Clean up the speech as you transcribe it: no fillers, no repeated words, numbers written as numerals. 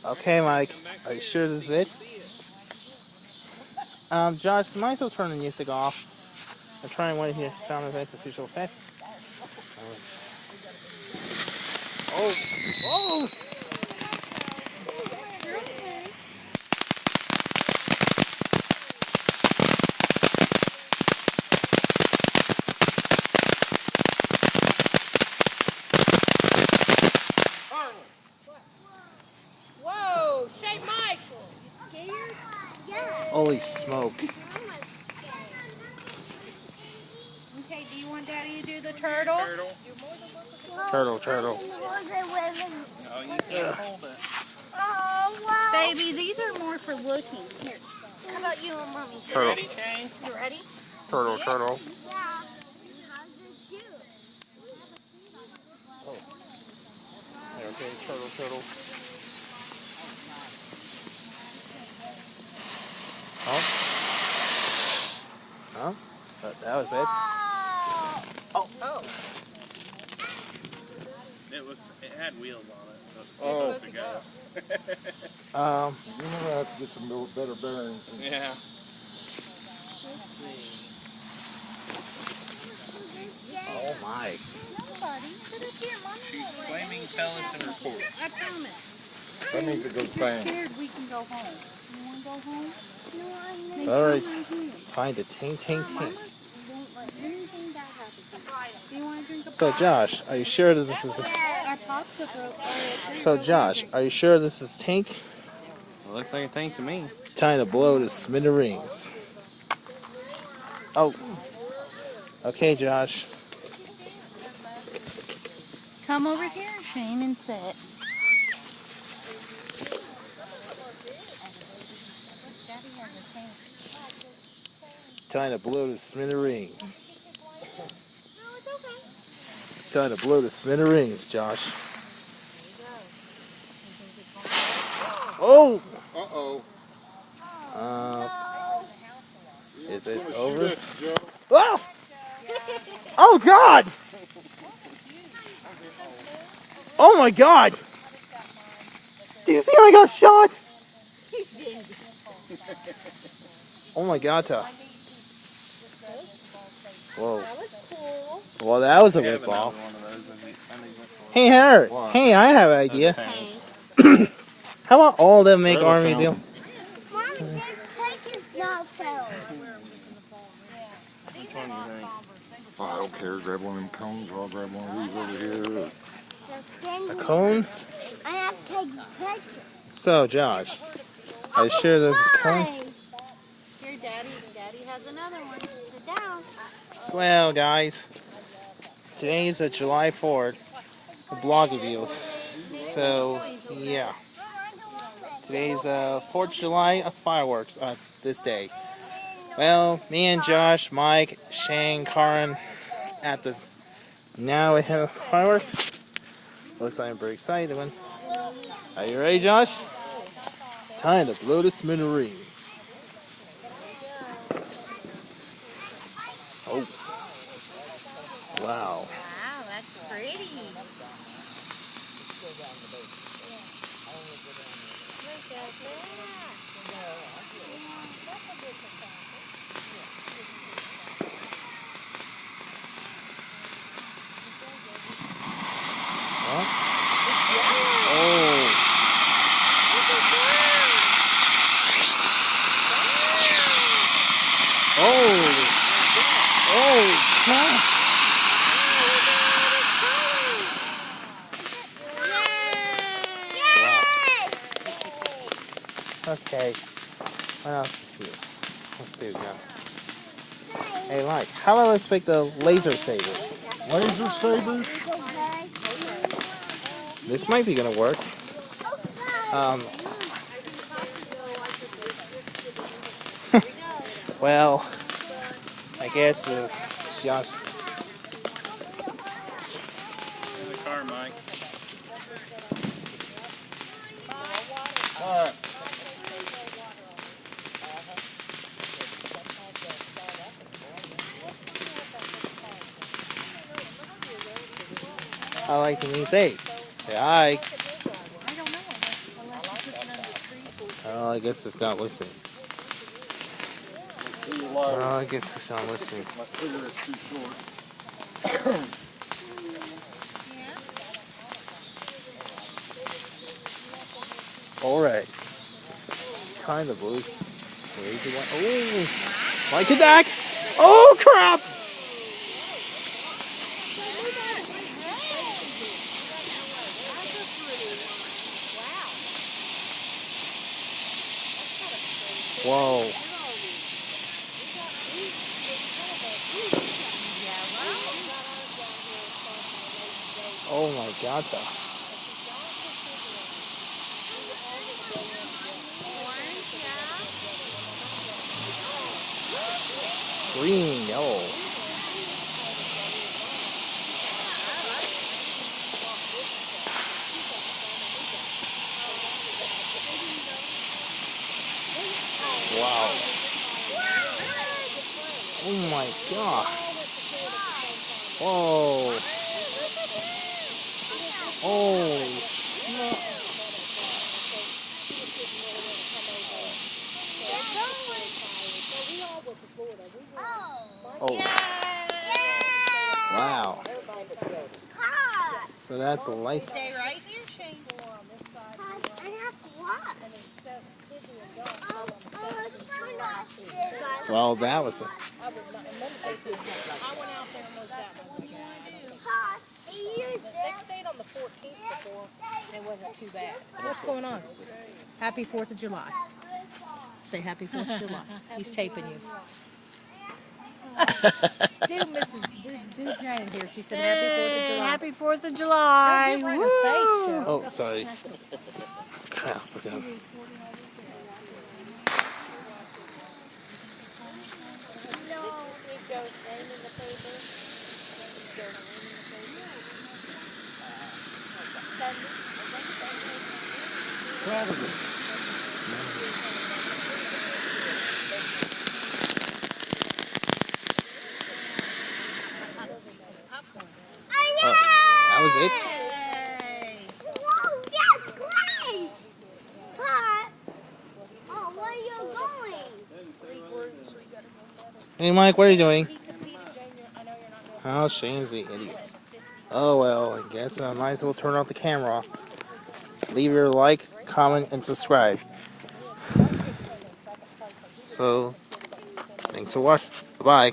Okay, Mike. Are you sure this is it? Josh, might as well turn the music off. I'm trying one of your sound effects, official effects. Oh, oh! Whoa, St. Michael. You scared? Yeah. Holy smoke! Okay, do you want Daddy to do the turtle? Turtle, turtle. No, you can't hold it. Oh, wow. Baby, these are more for looking. Here. How about you and Mommy? You ready, Shane? You ready? Turtle, turtle. Yeah. How's this do? Okay, turtle, turtle. Oh. Huh? That was it? Oh. Oh. It had wheels on it, so it's Oh. supposed to go. You never have to get some better bearings. Yeah. Oh my. Nobody. Sit up here, Mommy. She's flaming pellets in her porch. I promise. That means it goes If you're fast. scared, we can go home. You want to go home? No, I'm All right. Come right here. Find the tank, tank, Mama tank. won't let anything bad happen to you. Do you want to drink a So, pop? Josh, are you sure that this is? Our popsicle. So, Josh, are you sure this is tank? It looks like a tank to me. Time to blow to smithereens. Oh. Okay, Josh. Come over here, Shane, and sit. Time to blow to smithereens. Time to blow to smithereens, Josh. Oh! Uh-oh. Is it Shoot over? it, Joe. Oh! Oh God! Oh my God! Do you see how I got shot? Oh my God! Whoa! Well, that was a We have whip another off. one of those. Hey, Harry. What? Hey, I have an idea. Tank. How about all of them make Turtle army fountain. deal? Mommy, this tank is not filled. Which one do you think? Oh, I don't care. Grab one of them cones or I'll grab one of these over here. A cone? I have to take a picture. So, Josh, are you sure this is cone? Here, Daddy. Daddy has another one. Sit down. Well, guys, today's July 4th, the blog reveals. So, yeah. Today's 4th of July fireworks this day. Well, me and Josh, Mike, Shane, Karin at the now we have fireworks. Looks like I'm pretty excited. Are you ready, Josh? Time to blow the smithereen. Oh. Wow. Wow, that's pretty. Okay. What else here? Let's see what we got. Hey, Mike, how about let's pick the laser saber? Laser sabers? This might be gonna work. Well, I guess it's just. In the car, Mike. All right. I like to meet Dave. Say hi. I don't know unless you put Oh, I guess it's not listening. See you later. Oh, I guess it's not listening. My cigarette's too short. Alright. Kind of blue. Oh, like attack! Oh, crap! Whoa. Oh my god. Green, yellow. Wow. Oh my god. Whoa. Oh. Oh. Wow. So that's a license. Stay right here, Shane. I have what? Well, that was a... I went out there and looked at one. They stayed on the 14th before, and it wasn't too bad. What's going on? Happy 4th of July. Say Happy 4th of July. He's taping you. Dude, Mrs. Jane here. She said Happy 4th of July. Happy 4th of July. Don't get right in her face, Joe. Oh, sorry. Crap, okay. Probably. That was it? Whoa, that's great! But, oh, where are you going? Hey, Mike, what are you doing? Oh, Shane's the idiot. Oh, well, I guess I might as well turn off the camera. Leave your like, comment, and subscribe. So, thanks for watching. Bye-bye.